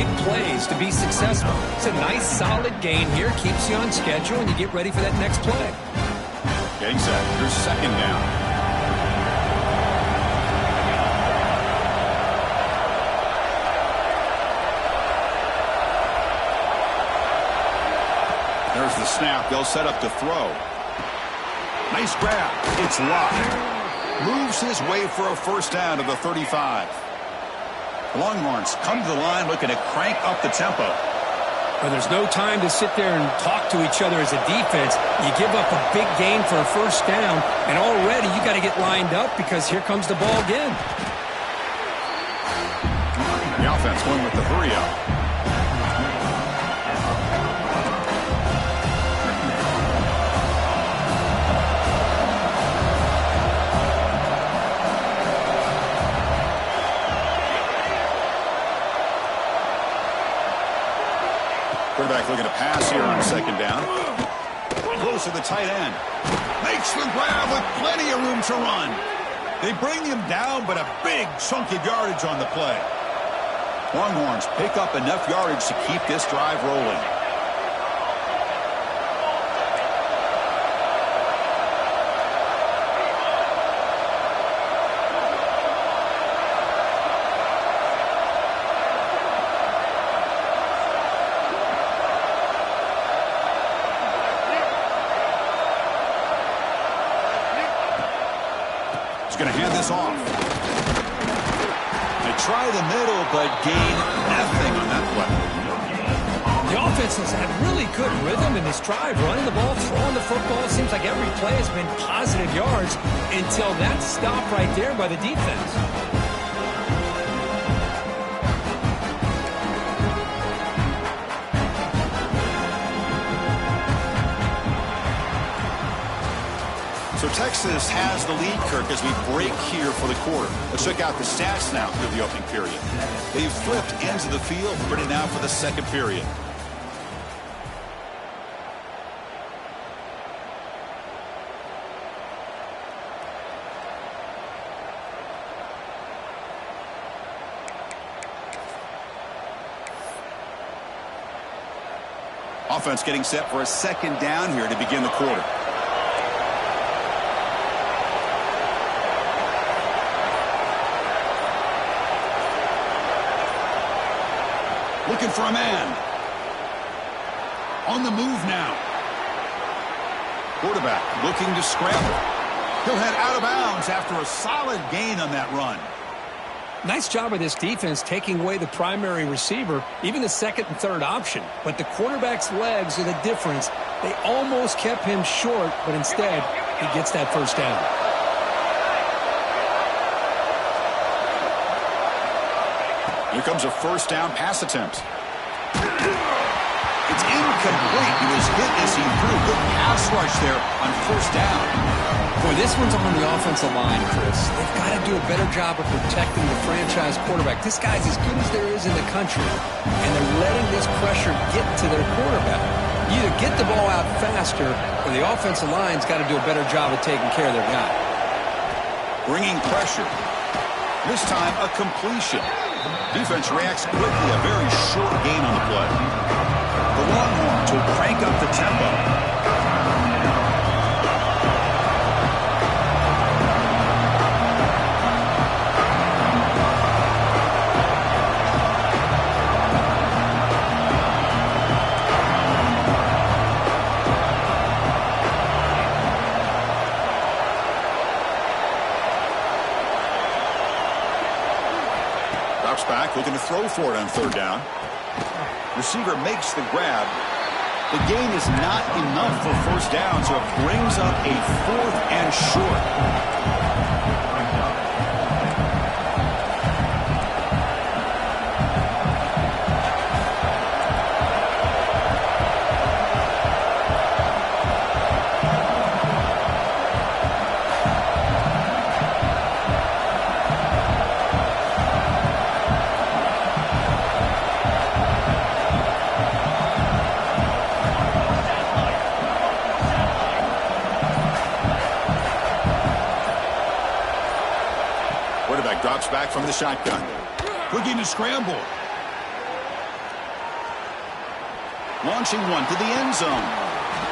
big plays to be successful. It's a nice, solid gain here. Keeps you on schedule, and you get ready for that next play. Getting set. Here's second down. There's the snap. They'll set up to throw. Nice grab. It's locked. Moves his way for a first down to the 35. Longhorns come to the line looking to crank up the tempo. Well, there's no time to sit there and talk to each other as a defense. You give up a big gain for a first down, and already you got to get lined up because here comes the ball again. The offense going with the hurry up. Quarterback looking to pass here on second down. Close to the tight end. Makes the grab with plenty of room to run. They bring him down, but a big chunk of yardage on the play. Longhorns pick up enough yardage to keep this drive rolling. Going to hand this off. They try the middle, but gain nothing on that play. The offense has had really good rhythm in this drive, running the ball, throwing the football. It seems like every play has been positive yards until that stop right there by the defense. So Texas has the lead, Kirk, as we break here for the quarter. Let's check out the stats now through the opening period. They've flipped ends of the field, ready now for the second period. Offense getting set for a second down here to begin the quarter. Looking for a man. On the move now. Quarterback looking to scramble. He'll head out of bounds after a solid gain on that run. Nice job of this defense taking away the primary receiver, even the second and third option. But the quarterback's legs are the difference. They almost kept him short, but instead he gets that first down. Here comes a first down pass attempt. It's incomplete. He was hit as he threw. Good pass rush there on first down. Boy, this one's on the offensive line, Chris. They've got to do a better job of protecting the franchise quarterback. This guy's as good as there is in the country, and they're letting this pressure get to their quarterback. You either get the ball out faster, or the offensive line's got to do a better job of taking care of their guy. Bringing pressure. This time, a completion. Defense reacts quickly, a very short gain on the play. The Longhorns will crank up the tempo. Back, looking to throw for it on third down. Receiver makes the grab. The gain is not enough for first down, so it brings up a fourth and short. Drops back from the shotgun. Looking to scramble. Launching one to the end zone.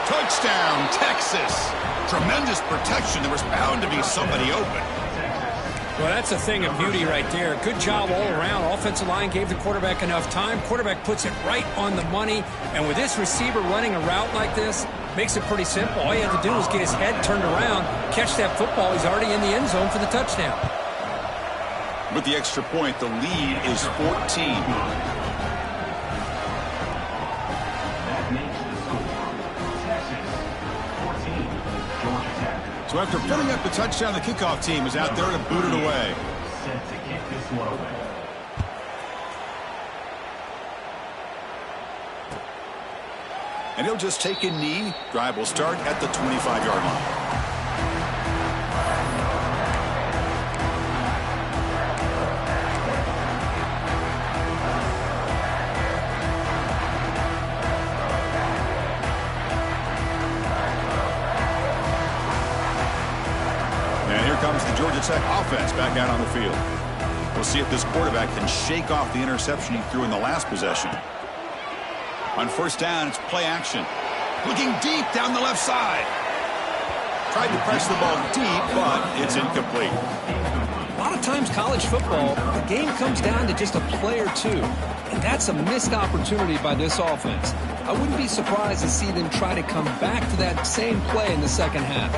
Touchdown, Texas. Tremendous protection. There was bound to be somebody open. Well, that's a thing of beauty right there. Good job all around. Offensive line gave the quarterback enough time. Quarterback puts it right on the money. And with this receiver running a route like this, makes it pretty simple. All you have to do is get his head turned around, catch that football. He's already in the end zone for the touchdown. With the extra point, the lead is 14. So after putting up the touchdown, the kickoff team is out there to boot it away. Set to kick this one away. And he'll just take a knee. Drive will start at the 25-yard line. Comes the Georgia Tech offense back out on the field. We'll see if this quarterback can shake off the interception he threw in the last possession. On first down, it's play action. Looking deep down the left side. Tried to press the ball deep, but it's incomplete. A lot of times college football, the game comes down to just a play or two. And that's a missed opportunity by this offense. I wouldn't be surprised to see them try to come back to that same play in the second half.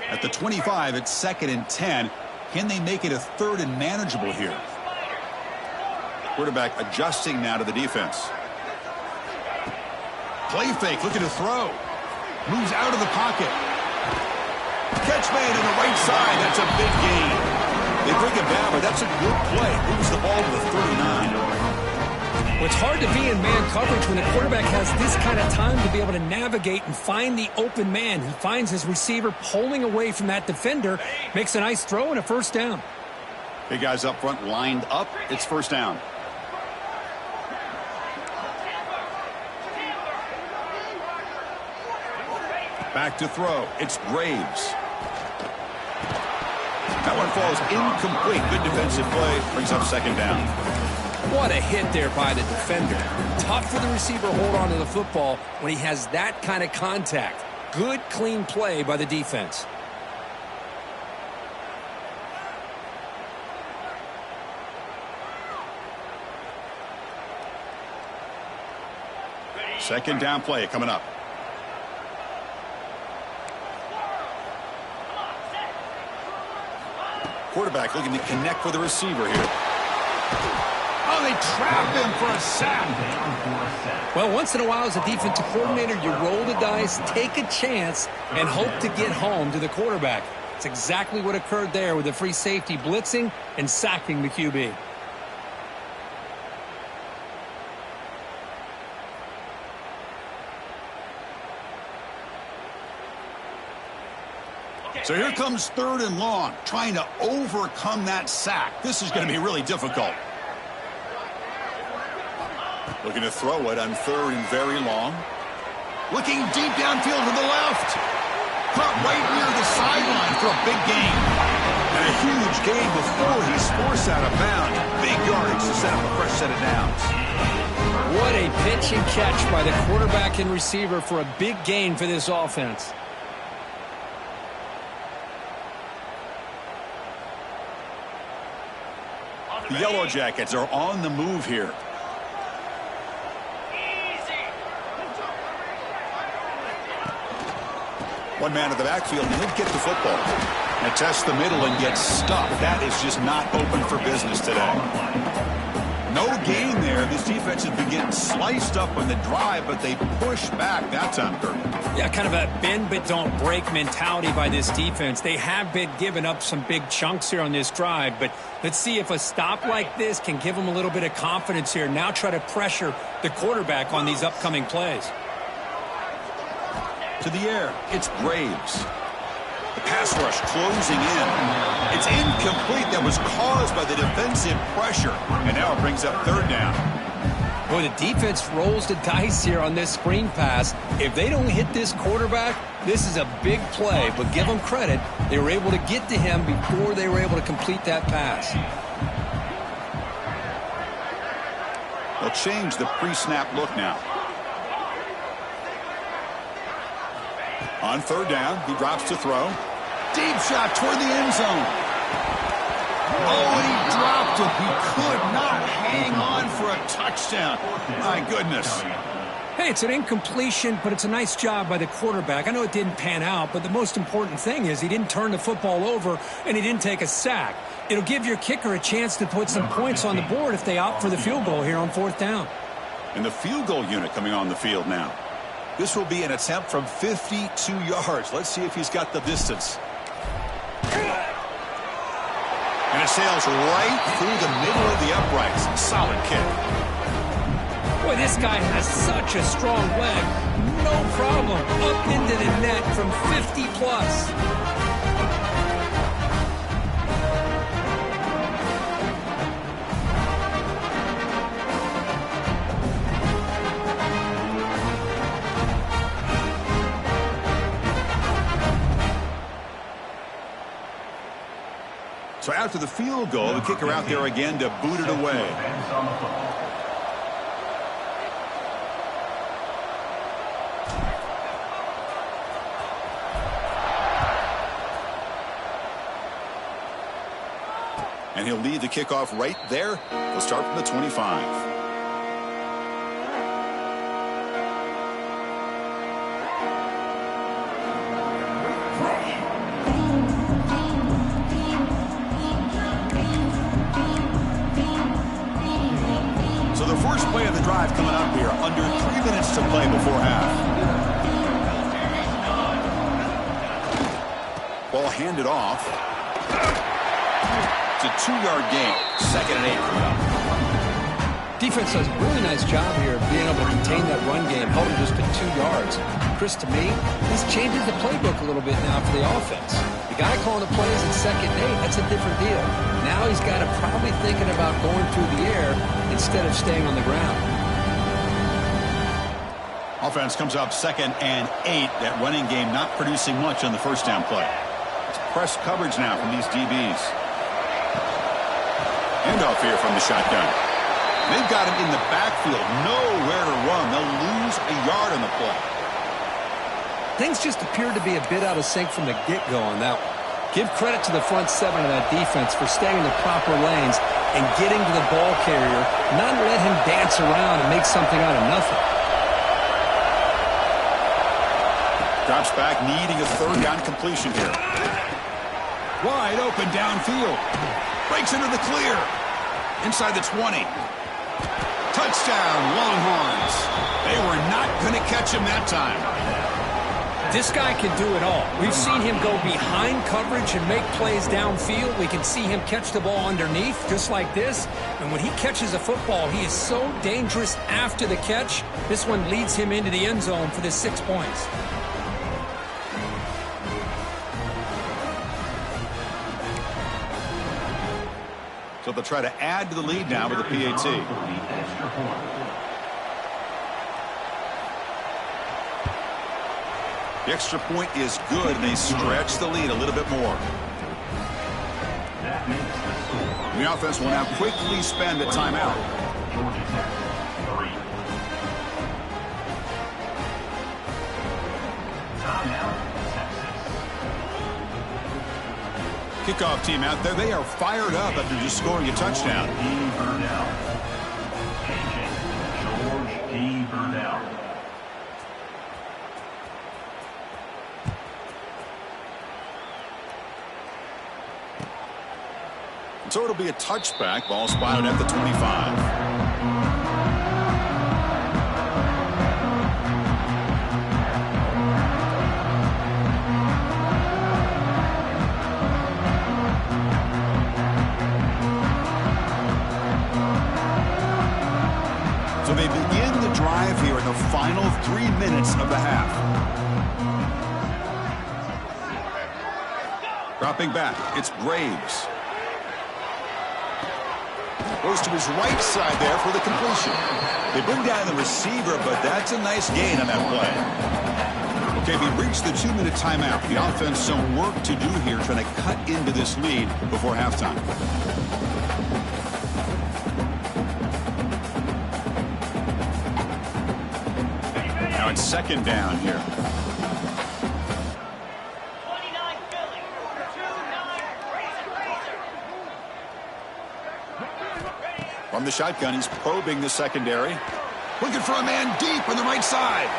At the 25, it's 2nd and 10. Can they make it a 3rd and manageable here? Quarterback adjusting now to the defense. Play fake, looking to throw. Moves out of the pocket. Catch made on the right side. That's a big gain. They bring him down, but that's a good play. Moves the ball to the 39. Well, it's hard to be in man coverage when the quarterback has this kind of time to be able to navigate and find the open man. He finds his receiver pulling away from that defender, makes a nice throw and a first down. Big guys up front lined up. It's first down. Back to throw. It's Graves. That one falls incomplete. Good defensive play. Brings up second down. What a hit there by the defender. Tough for the receiver to hold on to the football when he has that kind of contact. Good, clean play by the defense. Second down play coming up. Quarterback looking to connect with the receiver here. Oh, they trapped him for a sack. Well, once in a while as a defensive coordinator, you roll the dice, take a chance, and hope to get home to the quarterback. It's exactly what occurred there with the free safety blitzing and sacking the QB. So here comes 3rd and long, trying to overcome that sack. This is going to be really difficult. Looking to throw it on 3rd and very long. Looking deep downfield to the left. Caught right near the sideline for a big gain. And a huge gain before he's forced out of bounds. Big yardage to set up a fresh set of downs. What a pitch and catch by the quarterback and receiver for a big gain for this offense. The Yellow Jackets are on the move here. One man in the backfield, and he'll get the football. And test the middle and get stuffed. That is just not open for business today. No gain there. This defense has been getting sliced up on the drive, but they push back that time, Kirk. Yeah, kind of a bend but don't break mentality by this defense. They have been giving up some big chunks here on this drive, but let's see if a stop like this can give them a little bit of confidence here. Now try to pressure the quarterback on these upcoming plays. To the air, it's Graves. The pass rush closing in. It's incomplete. That was caused by the defensive pressure. And now it brings up 3rd down. Boy, the defense rolls the dice here on this screen pass. If they don't hit this quarterback, this is a big play. But give them credit. They were able to get to him before they were able to complete that pass. They'll change the pre-snap look now. On third down, he drops to throw. Deep shot toward the end zone. Oh, and he dropped it. He could not hang on for a touchdown. My goodness. Hey, it's an incompletion, but it's a nice job by the quarterback. I know it didn't pan out, but the most important thing is he didn't turn the football over and he didn't take a sack. It'll give your kicker a chance to put some points on the board if they opt for the field goal here on fourth down. And the field goal unit coming on the field now. This will be an attempt from 52 yards. Let's see if he's got the distance. And it sails right through the middle of the uprights. Solid kick. Boy, this guy has such a strong leg. No problem. Up into the net from 50 plus. So after the field goal, the kicker out there again to boot it away. And he'll lead the kickoff right there. We'll start from the 25. First play of the drive coming up here. Under 3 minutes to play before half. Ball handed off. It's a 2-yard gain. 2nd and 8 for them. Defense does a really nice job here of being able to contain that run game, held it just to 2 yards. Chris, to me, this changes the playbook a little bit now for the offense. The guy calling the plays in 2nd and 8, that's a different deal. Now he's got to probably thinking about going through the air instead of staying on the ground. Offense comes up 2nd and 8. That running game not producing much on the first down play. It's press coverage now from these DBs. Handoff here from the shotgun. They've got him in the backfield. Nowhere to run. They'll lose a yard on the play. Things just appeared to be a bit out of sync from the get-go on that one. Give credit to the front 7 of that defense for staying in the proper lanes and getting to the ball carrier, not let him dance around and make something out of nothing. Drops back, needing a third down completion here. Wide open downfield. Breaks into the clear. Inside the 20. Touchdown, Longhorns. They were not going to catch him that time. This guy can do it all. We've seen him go behind coverage and make plays downfield. We can see him catch the ball underneath, just like this. And when he catches a football, he is so dangerous after the catch. This one leads him into the end zone for the 6 points. So they'll try to add to the lead now with the PAT. The extra point is good, and they stretch the lead a little bit more. The offense will now quickly spend a timeout. Kickoff team out there. They are fired up after just scoring a touchdown. George P. Burnell. So it'll be a touchback. Ball spotted at the 25. So they begin the drive here in the final 3 minutes of the half. Dropping back, it's Braves. Goes to his right side there for the completion. They bring down the receiver, but that's a nice gain on that play. Okay, we reached the 2-minute timeout. The offense some work to do here, trying to cut into this lead before halftime. Now it's second down here. From the shotgun, he's probing the secondary. Looking for a man deep on the right side.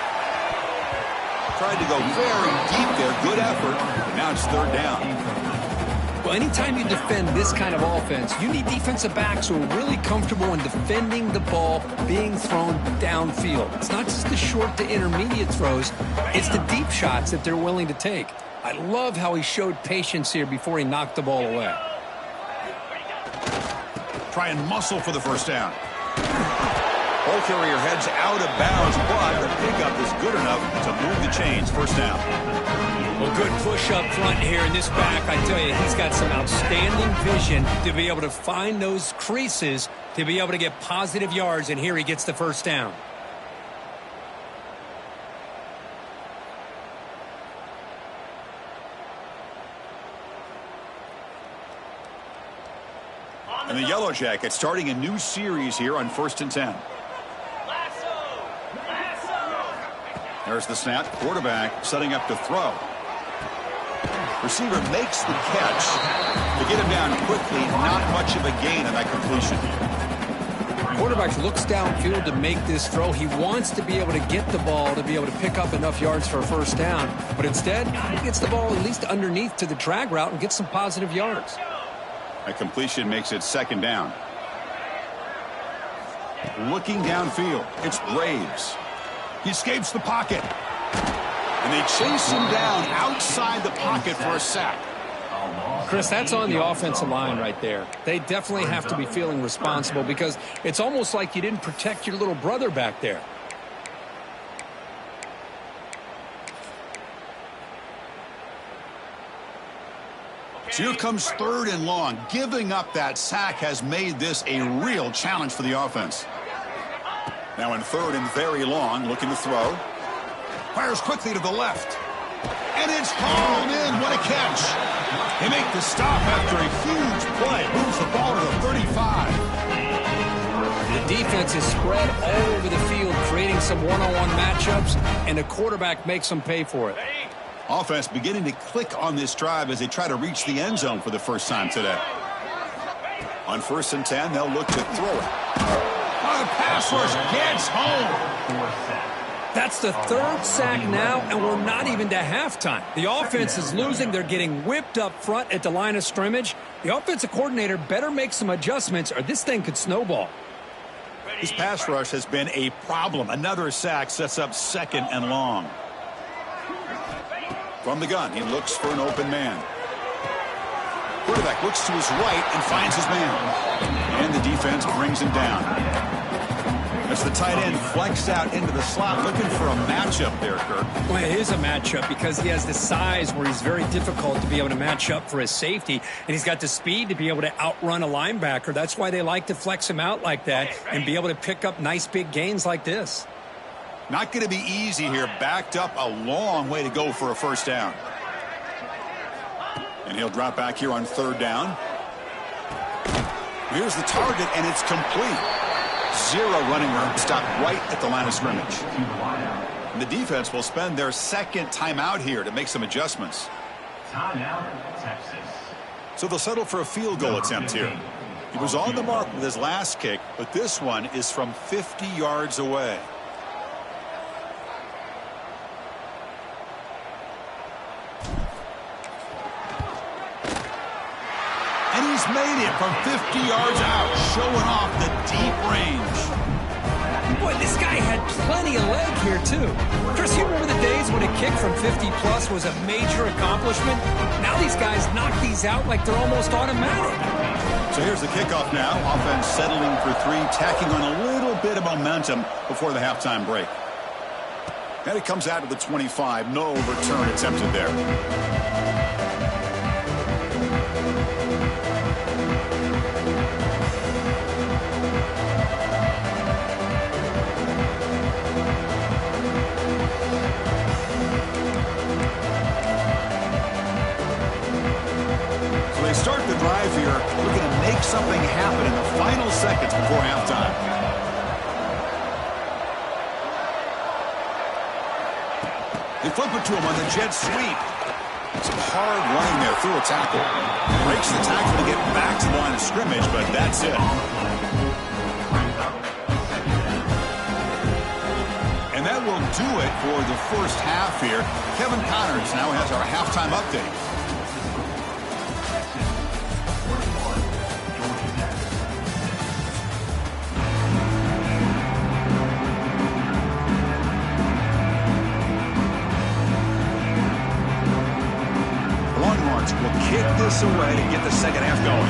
Tried to go very deep there. Good effort. Now it's third down. Well, anytime you defend this kind of offense, you need defensive backs who are really comfortable in defending the ball being thrown downfield. It's not just the short to intermediate throws. It's the deep shots that they're willing to take. I love how he showed patience here before he knocked the ball away. Try and muscle for the first down. Ball carrier heads out of bounds, but the pickup is good enough to move the chains. First down. Well, good push up front here in this back. I tell you, he's got some outstanding vision to be able to find those creases, to be able to get positive yards, and here he gets the first down. And the Yellow Jackets starting a new series here on 1st and 10. There's the snap. Quarterback setting up to throw. Receiver makes the catch. To get him down quickly, not much of a gain on that completion. Quarterback looks downfield to make this throw. He wants to be able to get the ball to be able to pick up enough yards for a first down. But instead, he gets the ball at least underneath to the drag route and gets some positive yards. A completion makes it second down. Looking downfield, it's Graves. He escapes the pocket. And they chase him down outside the pocket for a sack. Chris, that's on the offensive line right there. They definitely have to be feeling responsible because it's almost like you didn't protect your little brother back there. So here comes third and long. Giving up that sack has made this a real challenge for the offense. Now in third and very long, looking to throw. Fires quickly to the left. And it's hauled in. What a catch. They make the stop after a huge play. Moves the ball to the 35. The defense is spread all over the field, creating some one-on-one matchups, and the quarterback makes them pay for it. Offense beginning to click on this drive as they try to reach the end zone for the first time today. On 1st and 10, they'll look to throw it. The pass rush gets home. That's the third sack now, and we're not even to halftime. The offense is losing. They're getting whipped up front at the line of scrimmage. The offensive coordinator better make some adjustments or this thing could snowball. This pass rush has been a problem. Another sack sets up second and long. From the gun, he looks for an open man. Quarterback looks to his right and finds his man. And the defense brings him down. As the tight end flexed out into the slot, looking for a matchup there, Kirk. Well, it is a matchup because he has the size where he's very difficult to be able to match up for his safety, and he's got the speed to be able to outrun a linebacker. That's why they like to flex him out like that and be able to pick up nice big gains like this. Not going to be easy here. Backed up a long way to go for a first down. And he'll drop back here on third down. Here's the target, and it's complete. Zero running room. Stopped right at the line of scrimmage. And the defense will spend their second timeout here to make some adjustments. Timeout, Texas. So they'll settle for a field goal attempt here. He was on the mark with his last kick, but this one is from 50 yards away. And he's made it from 50 yards out, showing off the deep range. Boy, this guy had plenty of leg here, too. Chris, you remember the days when a kick from 50-plus was a major accomplishment? Now these guys knock these out like they're almost automatic. So here's the kickoff now. Offense settling for three, tacking on a little bit of momentum before the halftime break. And it comes out to the 25. No return attempted there. To start the drive here, looking to make something happen in the final seconds before halftime. They flip it to him on the jet sweep. Some hard running there through a tackle. Breaks the tackle to get back to the line of scrimmage, but that's it. And that will do it for the first half here. Kevin Connors now has our halftime update. Will kick this away to get the second half going.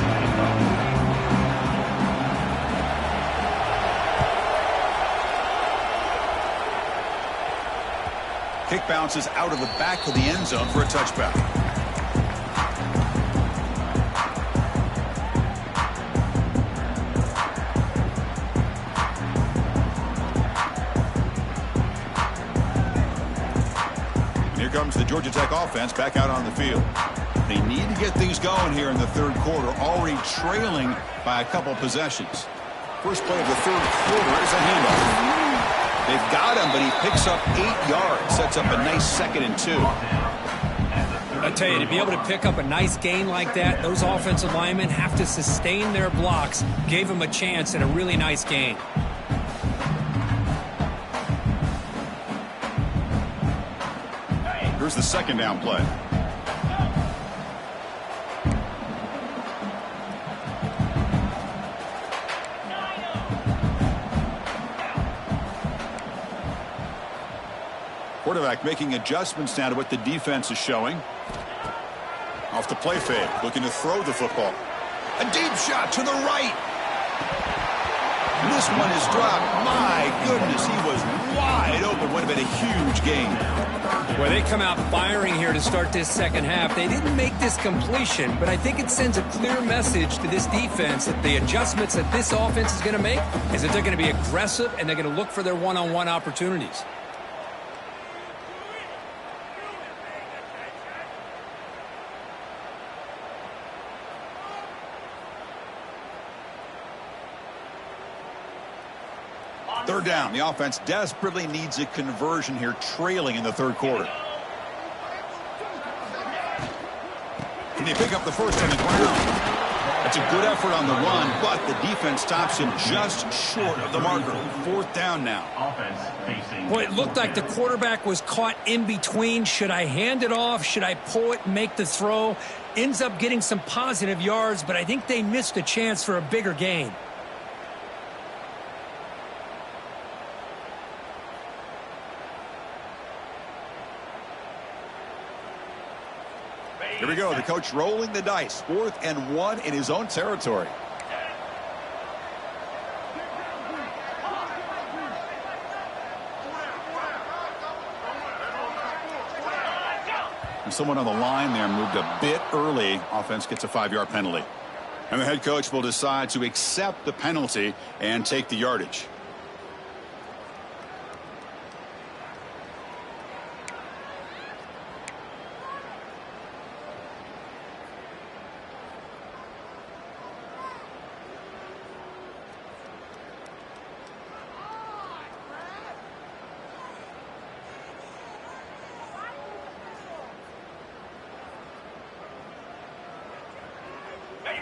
Kick bounces out of the back of the end zone for a touchback. And here comes the Georgia Tech offense back out on the field. They need to get things going here in the third quarter, already trailing by a couple possessions. First play of the third quarter is a handoff. They've got him, but he picks up 8 yards, sets up a nice 2nd and 2. I tell you, to be able to pick up a nice gain like that, those offensive linemen have to sustain their blocks. Gave him a chance at a really nice gain. Here's the second down play. Quarterback making adjustments now to what the defense is showing. Off the play fake, looking to throw the football. A deep shot to the right. This one is dropped. My goodness, he was wide open. Would have been a huge gain. Well, they come out firing here to start this second half. They didn't make this completion, but I think it sends a clear message to this defense that the adjustments that this offense is going to make is that they're going to be aggressive and they're going to look for their one-on-one opportunities. Third down. The offense desperately needs a conversion here, trailing in the third quarter. Can they pick up the first on the ground? That's a good effort on the run, but the defense stops him just short of the marker. Fourth down now. Boy, it looked like the quarterback was caught in between. Should I hand it off? Should I pull it and make the throw? Ends up getting some positive yards, but I think they missed a chance for a bigger gain. Here we go. The coach rolling the dice. 4th and 1 in his own territory. And someone on the line there moved a bit early. Offense gets a 5-yard penalty. And the head coach will decide to accept the penalty and take the yardage.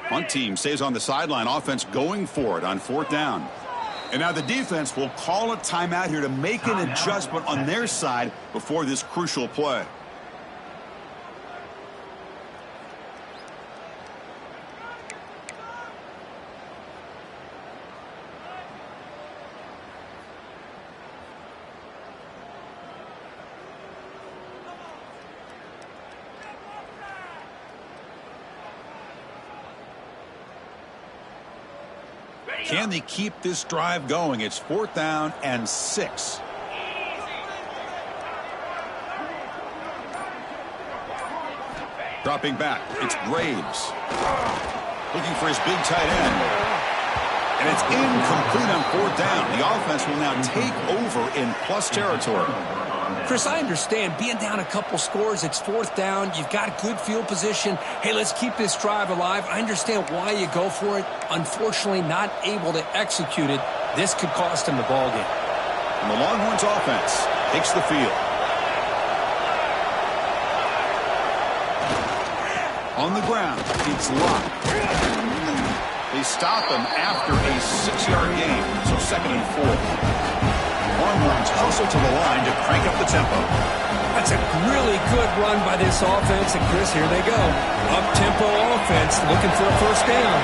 One team stays on the sideline. Offense going for it on 4th down. And now the defense will call a timeout here to make an adjustment on their side before this crucial play. Can they keep this drive going? It's 4th down and 6. Dropping back, it's Graves. Looking for his big tight end. And it's incomplete on 4th down. The offense will now take over in plus territory. Chris, I understand being down a couple scores, it's fourth down, you've got good field position. Hey, let's keep this drive alive. I understand why you go for it. Unfortunately, not able to execute it. This could cost him the ball game. And the Longhorns offense takes the field. On the ground, it's locked. They stop him after a 6-yard gain, so 2nd and 4. Longhorns hustle to the line to crank up the tempo. That's a really good run by this offense, and Chris, here they go. Up-tempo offense looking for a first down.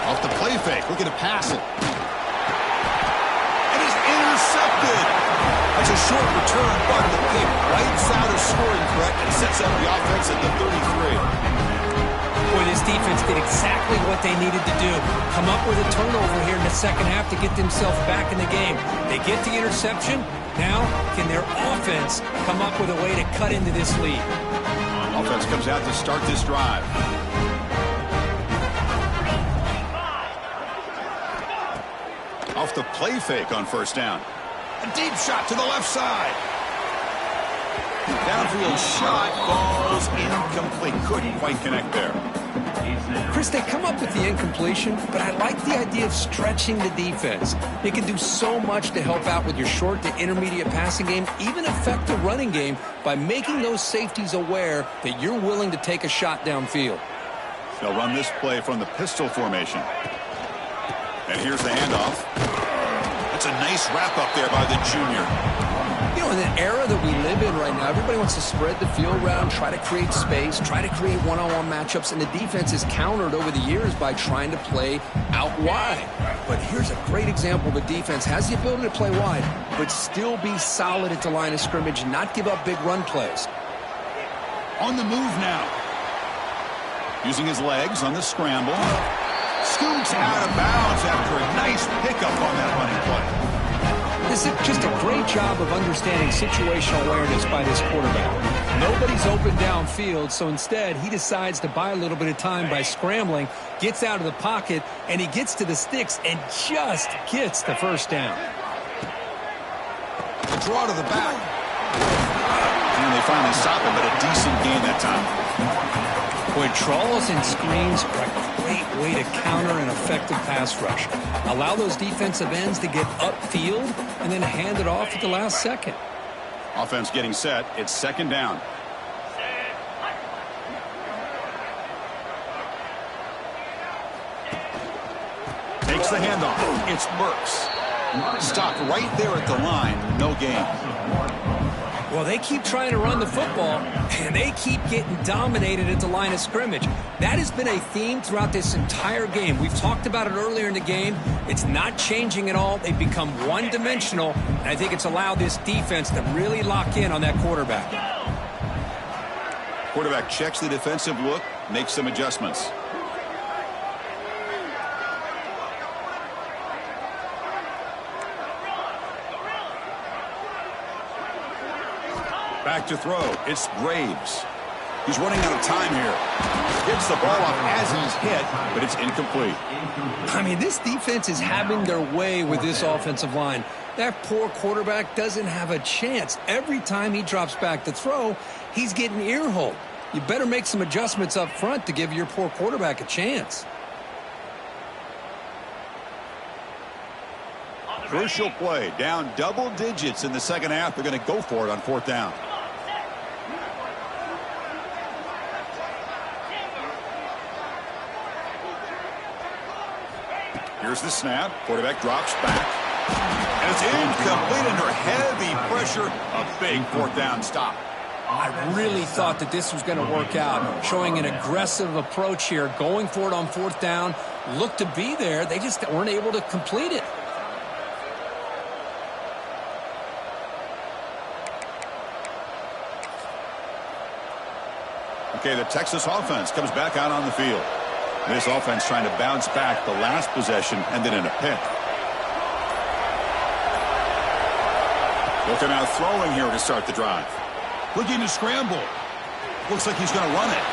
Off the play fake, looking to pass it. It is intercepted. That's a short return, but the pick right side of scoring correct and sets up the offense at the 33. Boy, this defense did exactly what they needed to do. Come up with a turnover here in the second half to get themselves back in the game. They get the interception. Now, can their offense come up with a way to cut into this lead? Offense comes out to start this drive. Off the play fake on first down. A deep shot to the left side. Downfield shot falls incomplete. Couldn't quite connect there. Chris, they come up with the incompletion, but I like the idea of stretching the defense. They can do so much to help out with your short to intermediate passing game, even affect the running game by making those safeties aware that you're willing to take a shot downfield. They'll run this play from the pistol formation. And here's the handoff. That's a nice wrap up there by the junior. You know, in the era that we live in right now, everybody wants to spread the field around, try to create space, try to create one-on-one matchups, and the defense is countered over the years by trying to play out wide. But here's a great example. The defense has the ability to play wide, but still be solid at the line of scrimmage and not give up big run plays. On the move now. Using his legs on the scramble. Scoots out of bounds after a nice pickup on that running play. This is just a great job of understanding situational awareness by this quarterback. Nobody's open downfield, so instead he decides to buy a little bit of time by scrambling, gets out of the pocket, and he gets to the sticks and just gets the first down. The draw to the back. And they finally stop him, but a decent gain that time. Boy, draws and screens are a great way to counter an effective pass rush. Allow those defensive ends to get upfield and then hand it off at the last second. Offense getting set. It's 2nd down. Takes the handoff. It's Burks. Stopped right there at the line. No gain. Well, they keep trying to run the football, and they keep getting dominated at the line of scrimmage. That has been a theme throughout this entire game. We've talked about it earlier in the game. It's not changing at all. They've become one-dimensional, and I think it's allowed this defense to really lock in on that quarterback. Quarterback checks the defensive look, makes some adjustments. Back to throw. It's Graves. He's running out of time here. Gets the ball off as he's hit, but it's incomplete. I mean, this defense is having their way with this offensive line. That poor quarterback doesn't have a chance. Every time he drops back to throw, he's getting ear-holed. You better make some adjustments up front to give your poor quarterback a chance. Crucial play. Down double digits in the second half. They're going to go for it on 4th down. Here's the snap. Quarterback drops back. And it's incomplete under heavy pressure. A big 4th down stop. I really thought that this was going to work out, showing an aggressive approach here, going for it on 4th down. Looked to be there. They just weren't able to complete it. Okay, the Texas offense comes back out on the field. This offense trying to bounce back the last possession, ended in a pick. Looking out throwing here to start the drive. Looking to scramble. Looks like he's going to run it.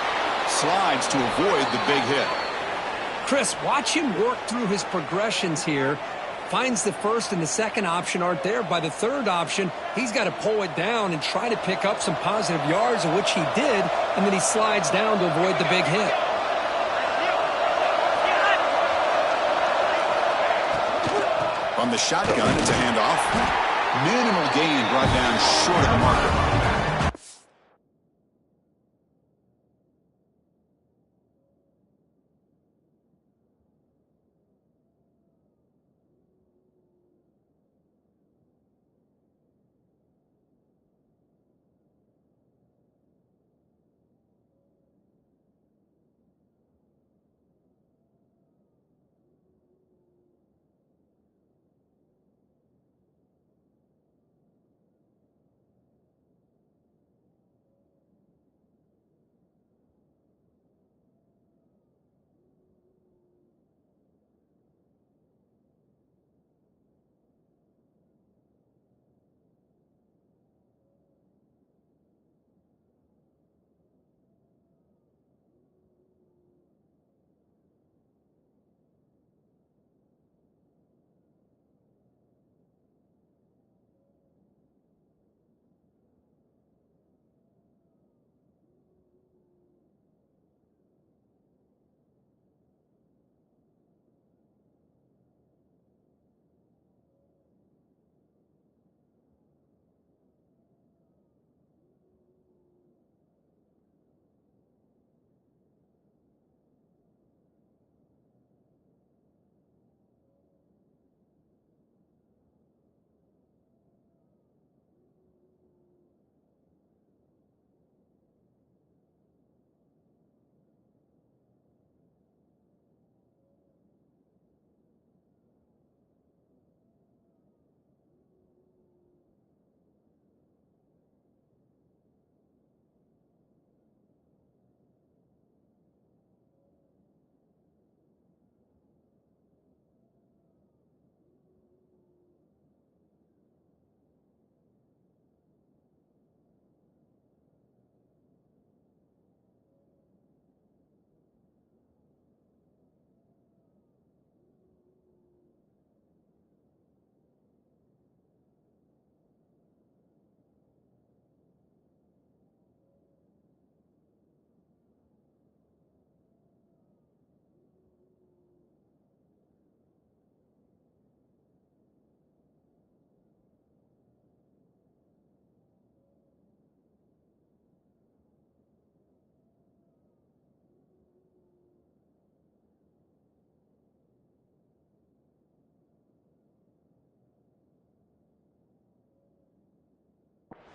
Slides to avoid the big hit. Chris, watch him work through his progressions here. Finds the first and the second option aren't there. By the third option, he's got to pull it down and try to pick up some positive yards, of which he did, and then he slides down to avoid the big hit. On the shotgun, it's a handoff. Minimal gain brought down short of the marker.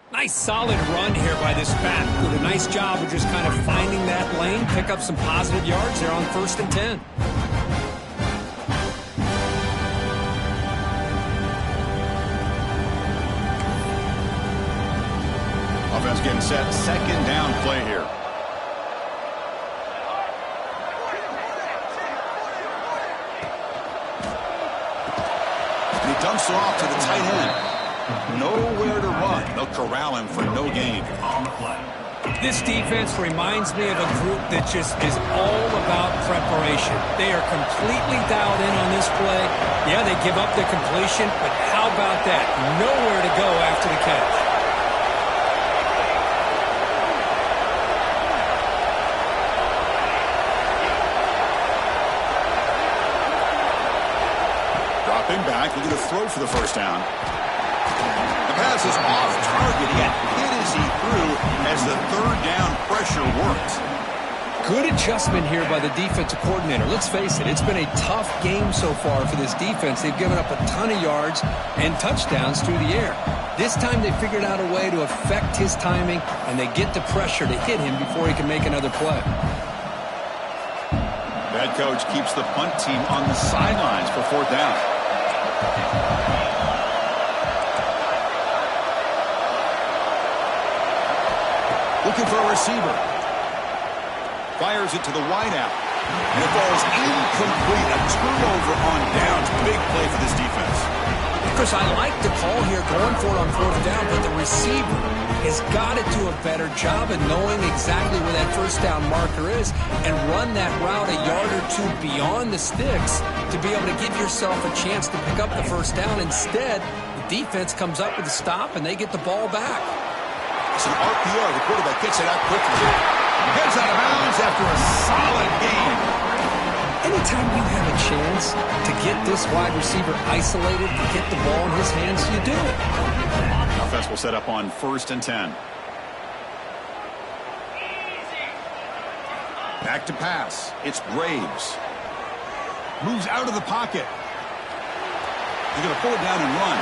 Nice solid run here by this back. Did a nice job of just kind of finding that lane, pick up some positive yards there on 1st and 10. Offense getting set. 2nd down play here. And he dumps it off to the tight end. Nowhere to run. They'll corral him for no gain. On the play. This defense reminds me of a group that just is all about preparation. They are completely dialed in on this play. Yeah, they give up the completion, but how about that? Nowhere to go after the catch. Dropping back, looking to throw for the 1st down. The pass is off target. He got hit as he threw as the 3rd down pressure worked. Good adjustment here by the defensive coordinator. Let's face it, it's been a tough game so far for this defense. They've given up a ton of yards and touchdowns through the air. This time they figured out a way to affect his timing, and they get the pressure to hit him before he can make another play. The head coach keeps the punt team on the sidelines for 4th down. Looking for a receiver. Fires it to the wideout. And it falls incomplete. A turnover on downs. Big play for this defense. Chris, I like the call here going for it on fourth down, but the receiver has got to do a better job of knowing exactly where that first down marker is and run that route a yard or two beyond the sticks to be able to give yourself a chance to pick up the first down. Instead, the defense comes up with a stop, and they get the ball back. It's an RPO. The quarterback gets it out quickly. Heads out of bounds after a solid gain. Anytime you have a chance to get this wide receiver isolated and get the ball in his hands, you do it. Offense will set up on 1st and 10. Back to pass. It's Graves. Moves out of the pocket. He's going to pull it down and run.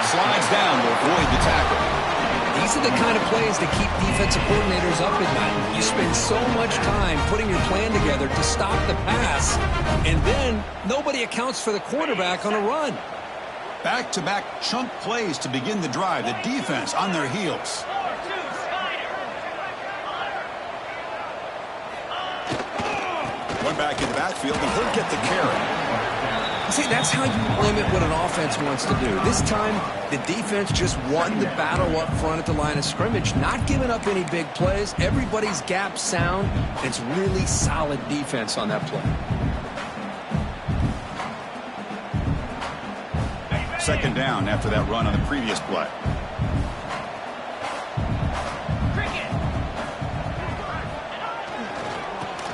Slides down to avoid the tackle. These are the kind of plays that keep defensive coordinators up at night. You spend so much time putting your plan together to stop the pass, and then nobody accounts for the quarterback on a run. Back-to-back chunk plays to begin the drive. The defense on their heels. One back in the backfield, and he'll get the carry. See, that's how you limit what an offense wants to do. This time, the defense just won the battle up front at the line of scrimmage, not giving up any big plays. Everybody's gap sound. It's really solid defense on that play. 2nd down after that run on the previous play.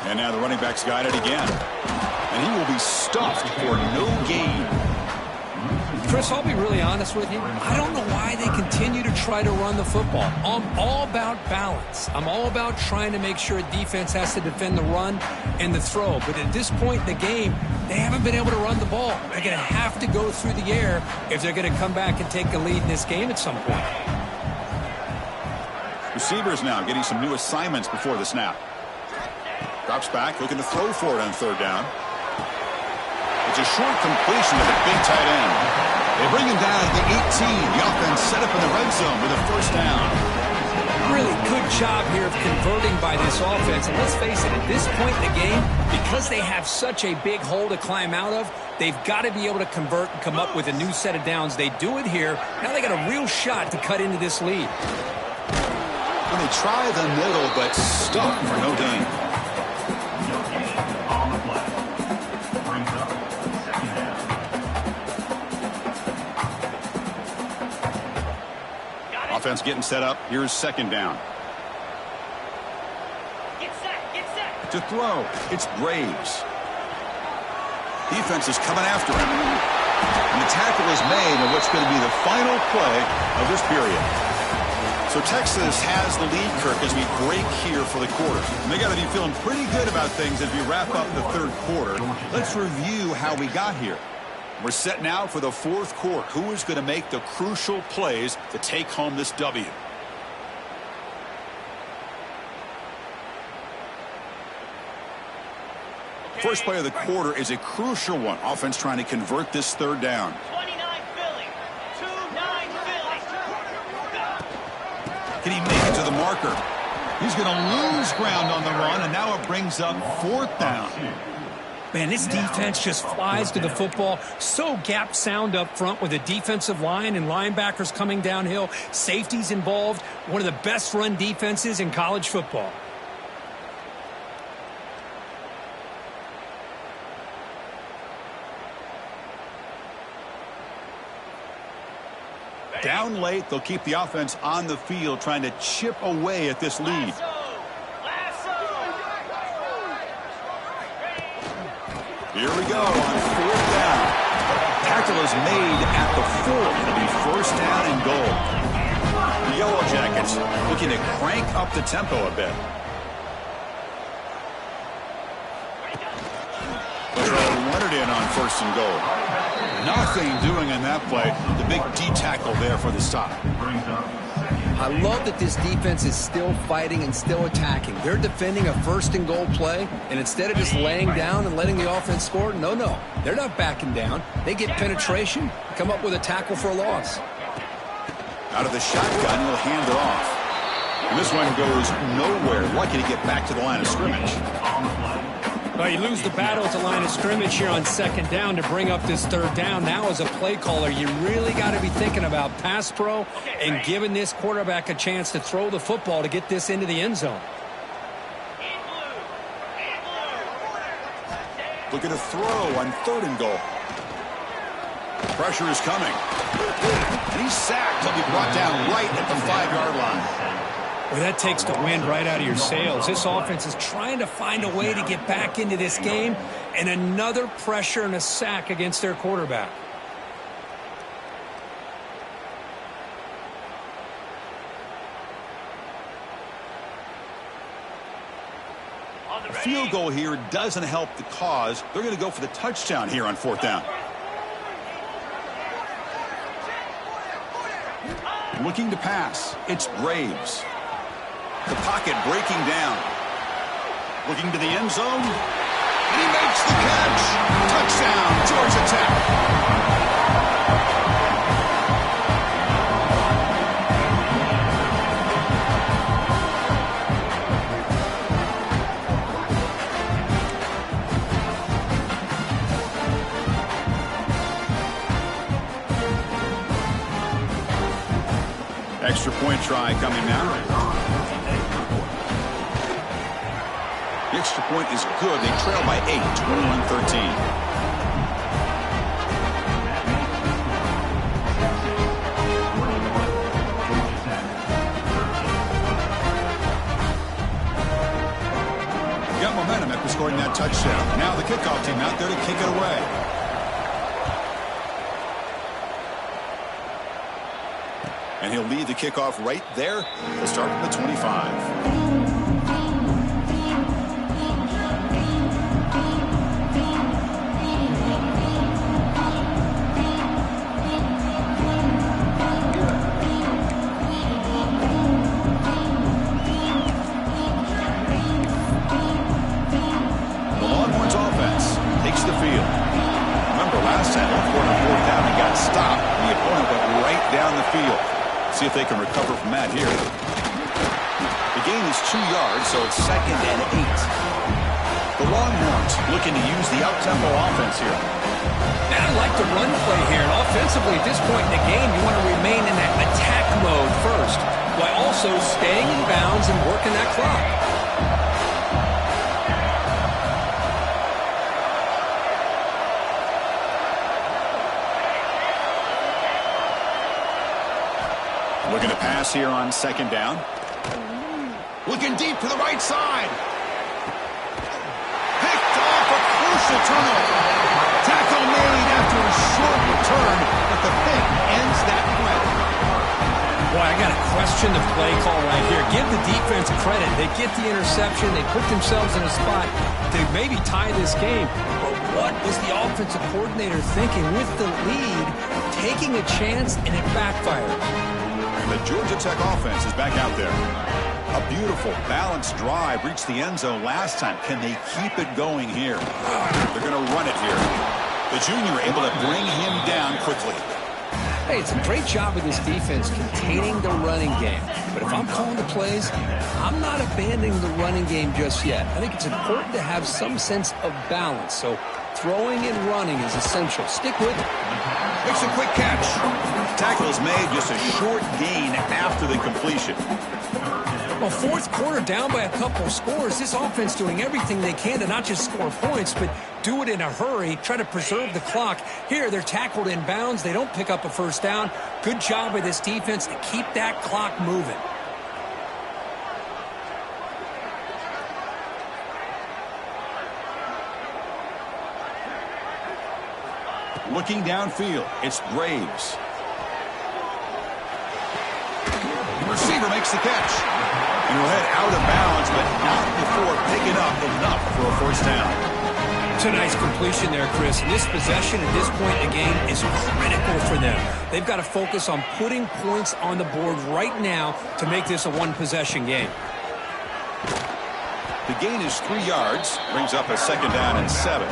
And now the running back's got it again. And he will be stuffed for no gain. Chris, I'll be really honest with you. I don't know why they continue to try to run the football. I'm all about balance. I'm all about trying to make sure a defense has to defend the run and the throw. But at this point in the game, they haven't been able to run the ball. They're going to have to go through the air if they're going to come back and take a lead in this game at some point. Receivers now getting some new assignments before the snap. Drops back, looking to throw for it on 3rd down. It's a short completion to the big tight end. They bring him down at the 18. The offense set up in the red zone with a 1st down. Really good job here of converting by this offense. And let's face it, at this point in the game, because they have such a big hole to climb out of, they've got to be able to convert and come up with a new set of downs. They do it here. Now they got a real shot to cut into this lead. And they try the middle, but stuck for no gain. Offense getting set up. Here's 2nd down. Get set. To throw, it's Graves. Defense is coming after him. And the tackle is made on what's going to be the final play of this period. So Texas has the lead, Kirk, as we break here for the quarter. And they got to be feeling pretty good about things as we wrap up the 3rd quarter. Let's review how we got here. We're set now for the 4th quarter. Who is going to make the crucial plays to take home this W? First play of the quarter is a crucial one. Offense trying to convert this 3rd down. 29 Philly. 2-9 Philly. Can he make it to the marker? He's going to lose ground on the run, and now it brings up 4th down. Man, this defense just flies to the football. So gap sound up front with a defensive line and linebackers coming downhill. Safeties involved. One of the best run defenses in college football. Down late, they'll keep the offense on the field trying to chip away at this lead. Here we go on 4th down. Tackle is made at the 4. It'll be 1st down and goal. The Yellow Jackets looking to crank up the tempo a bit. They'll run it in on 1st and goal. Nothing doing in that play. The big D tackle there for the stop. I love that this defense is still fighting and still attacking. They're defending a 1st and goal play, and instead of just laying down and letting the offense score, no. They're not backing down. They get penetration, come up with a tackle for a loss. Out of the shotgun, he'll hand it off. And this one goes nowhere. Lucky to get back to the line of scrimmage. Well, you lose the battle at the line of scrimmage here on second down to bring up this third down. Now, as a play caller, you really got to be thinking about pass pro and giving this quarterback a chance to throw the football to get this into the end zone. Look at a throw on 3rd and goal. Pressure is coming. And he's sacked. He'll be brought down right at the 5-yard line. Well, that takes the wind right out of your sails. This offense is trying to find a way to get back into this game, and another pressure and a sack against their quarterback. A field goal here doesn't help the cause. They're going to go for the touchdown here on 4th down. Looking to pass. It's Graves. The pocket breaking down. Looking to the end zone. And he makes the catch. Touchdown, Georgia Tech. Extra point try coming now. The extra point is good. They trail by 8, 21-13. Got momentum after scoring that touchdown. Now the kickoff team out there to kick it away. And he'll lead the kickoff right there. He'll start from the 25. The Longhorns offense takes the field. Remember last time on 4th down he got stopped. The opponent went right down the field. See if they can recover from that here. The gain is 2 yards, so it's 2nd and 8. The Longhorns looking to use the up-tempo offense here. And I like the run play here. And offensively, at this point in the game, you want to remain in that attack mode first, while also staying in bounds and working that clock. Looking to pass here on 2nd down. Looking deep to the right side. Picked off a crucial turnover. Tackle made after a short return, but the pick ends that play. Boy, I got to question the play call right here. Give the defense credit. They get the interception. They put themselves in a spot to maybe tie this game. But what was the offensive coordinator thinking with the lead, taking a chance, and it backfired? And the Georgia Tech offense is back out there. A beautiful, balanced drive reached the end zone last time. Can they keep it going here? They're going to run it here. The junior able to bring him down quickly. Hey, it's a great job of this defense containing the running game. But if I'm calling the plays, I'm not abandoning the running game just yet. I think it's important to have some sense of balance. So throwing and running is essential. Stick with it. Makes a quick catch. Tackle is made, just a short gain after the completion. Well, 4th quarter down by a couple scores. This offense doing everything they can to not just score points, but do it in a hurry, try to preserve the clock. Here, they're tackled in bounds. They don't pick up a first down. Good job by this defense to keep that clock moving. Looking downfield, it's Graves. The receiver makes the catch. And he'll head out of bounds, but not before picking up enough for a first down. It's a nice completion there, Chris. And this possession at this point in the game is critical for them. They've got to focus on putting points on the board right now to make this a one-possession game. The gain is 3 yards, brings up a 2nd down and 7.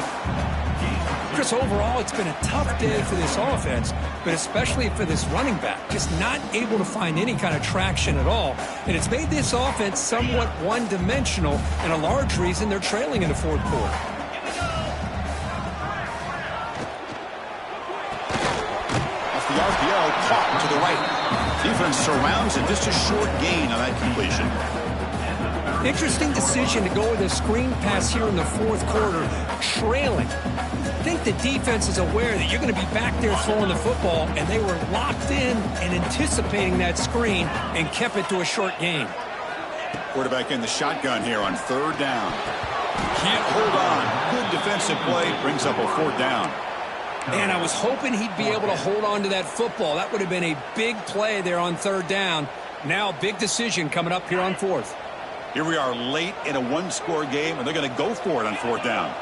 Chris, overall, it's been a tough day for this offense, but especially for this running back. Just not able to find any kind of traction at all. And it's made this offense somewhat one-dimensional, and a large reason they're trailing in the fourth quarter. Off the RPO, caught to the right. Defense surrounds it. Just a short gain on that completion. Interesting decision to go with a screen pass here in the fourth quarter, trailing. I think the defense is aware that you're going to be back there throwing the football, and they were locked in and anticipating that screen and kept it to a short gain. Quarterback in the shotgun here on third down. Can't hold on. Good defensive play. Brings up a fourth down. Man, I was hoping he'd be able to hold on to that football. That would have been a big play there on third down. Now, big decision coming up here on fourth. Here we are late in a one-score game, and they're going to go for it on fourth down.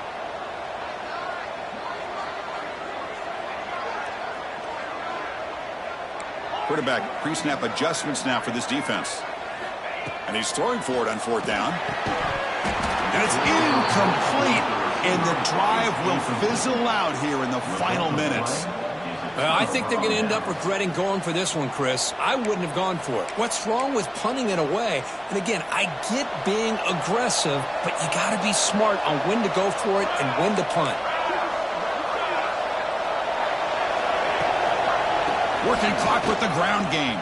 Quarterback pre-snap adjustments now for this defense. And he's throwing for it on fourth down. And it's incomplete. And the drive will fizzle out here in the final minutes. I think they're going to end up regretting going for this one, Chris. I wouldn't have gone for it. What's wrong with punting it away? And again, I get being aggressive, but you got to be smart on when to go for it and when to punt. Working clock with the ground game.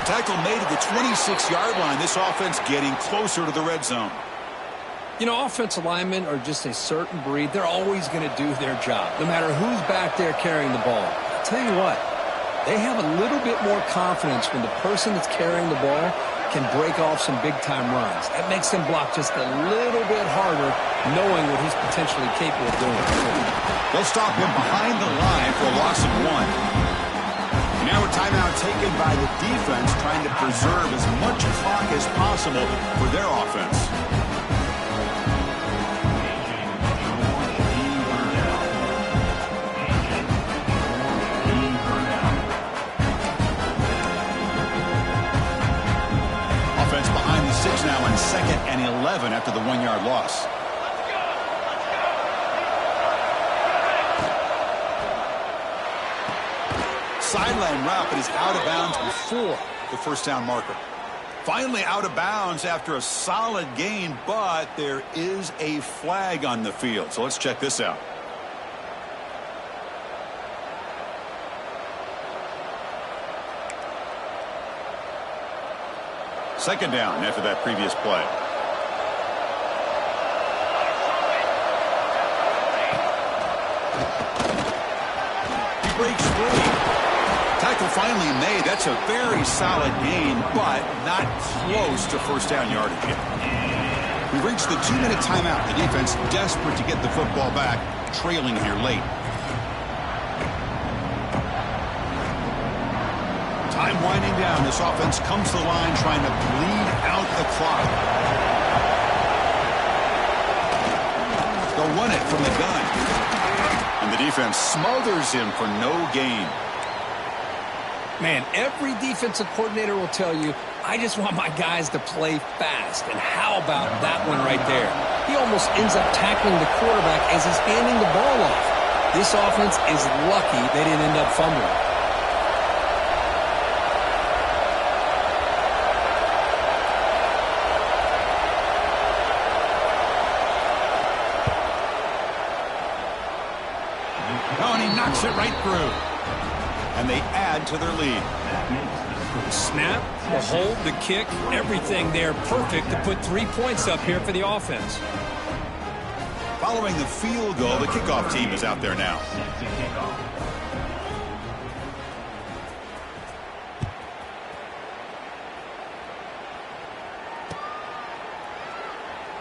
Tackle made at the 26-yard line. This offense getting closer to the red zone. You know, offensive linemen are just a certain breed. They're always going to do their job, no matter who's back there carrying the ball. I'll tell you what, they have a little bit more confidence when the person that's carrying the ball can break off some big-time runs. That makes them block just a little bit harder, knowing what he's potentially capable of doing. They'll stop him behind the line for a loss of one. Now a timeout taken by the defense, trying to preserve as much clock as possible for their offense. Offense behind the 6 now on 2nd and 11 after the 1-yard loss. Sideline route, but he's out of bounds before the first down marker. Finally out of bounds after a solid gain, but there is a flag on the field. So let's check this out. Second down after that previous play. He breaks free. Tackle finally made. That's a very solid gain, but not close to first down yardage yet. We reached the 2-minute timeout. The defense desperate to get the football back, trailing here late. Time winding down. This offense comes to the line trying to bleed out the clock. They'll run it from the gun. And the defense smothers him for no gain. Man, every defensive coordinator will tell you, I just want my guys to play fast. And how about that one right there? He almost ends up tackling the quarterback as he's handing the ball off. This offense is lucky they didn't end up fumbling. Oh, and he knocks it right through. And they add to their lead. Snap, the hold, the kick, everything there perfect to put 3 points up here for the offense. Following the field goal, the kickoff team is out there now.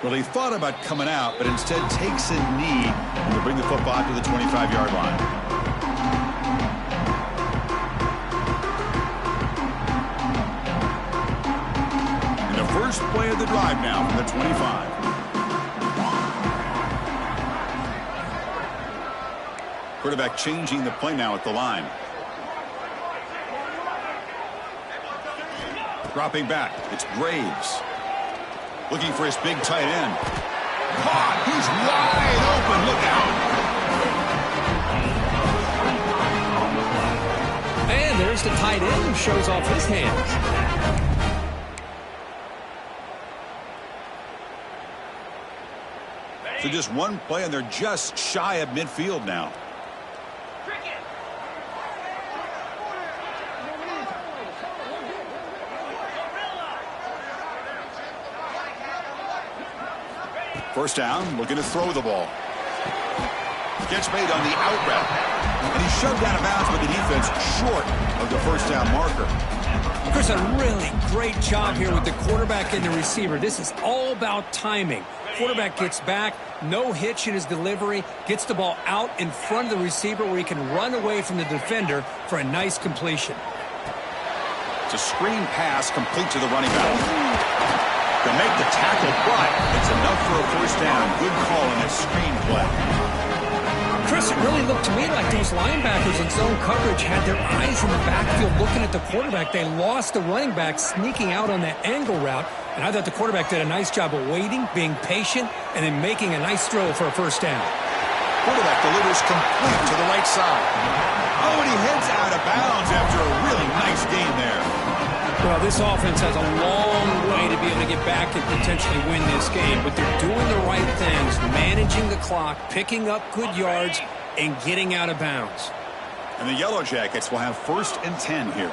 Well, he thought about coming out, but instead takes a knee to bring the football to the 25-yard line. First play of the drive now from the 25. Quarterback changing the play now at the line. Dropping back, it's Graves. Looking for his big tight end. Caught. He's wide open. Look out. And there's the tight end who shows off his hands. So just one play, and they're just shy of midfield now. First down, looking to throw the ball. Gets made on the out route. And he's shoved out of bounds with the defense short of the first down marker. Chris, a really great job here with the quarterback and the receiver. This is all about timing. Quarterback gets back, no hitch in his delivery, gets the ball out in front of the receiver where he can run away from the defender for a nice completion. It's a screen pass complete to the running back. To make the tackle, but it's enough for a first down. Good call in that screen play. Chris, it really looked to me like those linebackers in zone coverage had their eyes in the backfield looking at the quarterback. They lost the running back sneaking out on that angle route, and I thought the quarterback did a nice job of waiting, being patient, and then making a nice throw for a first down. Quarterback delivers complete to the right side. Oh, and he heads out of bounds after a really nice game there. Well, this offense has a long way to be able to get back and potentially win this game, but they're doing the right things, managing the clock, picking up good yards, and getting out of bounds. And the Yellow Jackets will have 1st and 10 here.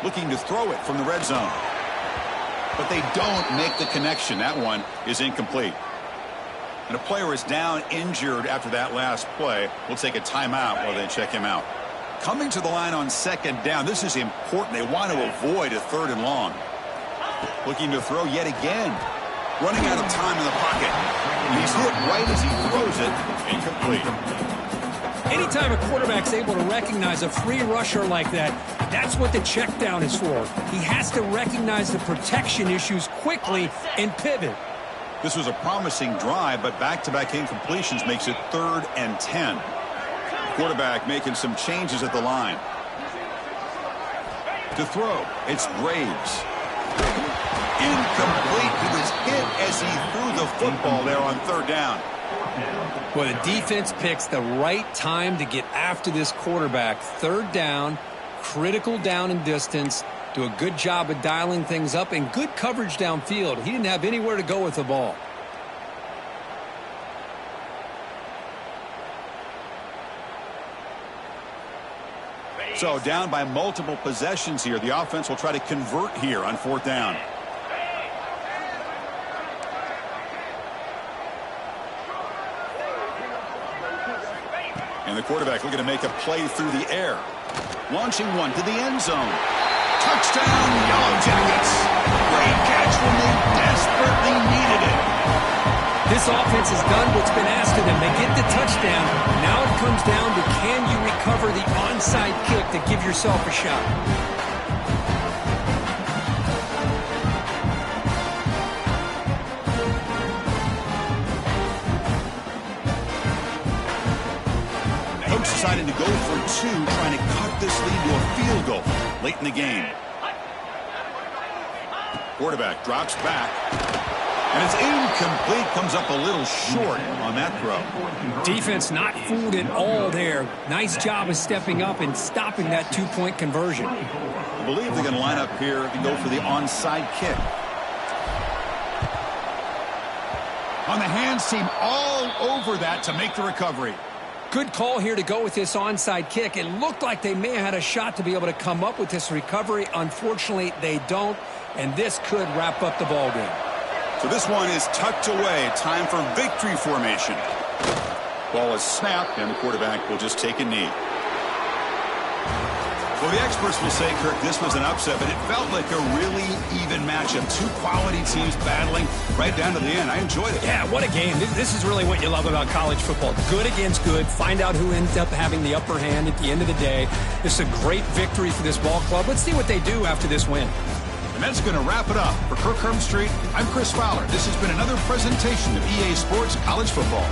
Looking to throw it from the red zone. But they don't make the connection. That one is incomplete. And a player is down injured after that last play. We'll take a timeout while they check him out. Coming to the line on 2nd down. This is important. They want to avoid a 3rd and long. Looking to throw yet again. Running out of time in the pocket. And he's hit right as he throws it. Incomplete. Anytime a quarterback's able to recognize a free rusher like that, that's what the check down is for. He has to recognize the protection issues quickly and pivot. This was a promising drive, but back-to-back incompletions makes it 3rd and 10. Quarterback making some changes at the line. To throw, it's Graves. Incomplete. He was hit as he threw the football there on 3rd down. Well, the defense picks the right time to get after this quarterback. 3rd down, critical down and distance. Do a good job of dialing things up and good coverage downfield. He didn't have anywhere to go with the ball. So down by multiple possessions here. The offense will try to convert here on 4th down. And the quarterback looking to make a play through the air. Launching one to the end zone. Touchdown, Yellow Jackets. Great catch when they desperately needed it. This offense has done what's been asked of them. They get the touchdown. Now it comes down to can you recover the onside kick to give yourself a shot. Coach decided to go for 2, trying to cut this lead to a field goal late in the game. Quarterback drops back. And it's incomplete. Comes up a little short on that throw. Defense not fooled at all there. Nice job of stepping up and stopping that 2-point conversion. I believe they're going to line up here and go for the onside kick. On the hands team all over that to make the recovery. Good call here to go with this onside kick. It looked like they may have had a shot to be able to come up with this recovery. Unfortunately, they don't, and this could wrap up the ball game. So this one is tucked away. Time for victory formation. Ball is snapped, and the quarterback will just take a knee. Well, the experts will say, Kirk, this was an upset, but it felt like a really even matchup. 2 quality teams battling right down to the end. I enjoyed it. Yeah, what a game. This is really what you love about college football. Good against good. Find out who ends up having the upper hand at the end of the day. This is a great victory for this ball club. Let's see what they do after this win. And that's going to wrap it up. For Kirk Herbstreit, I'm Chris Fowler. This has been another presentation of EA Sports College Football.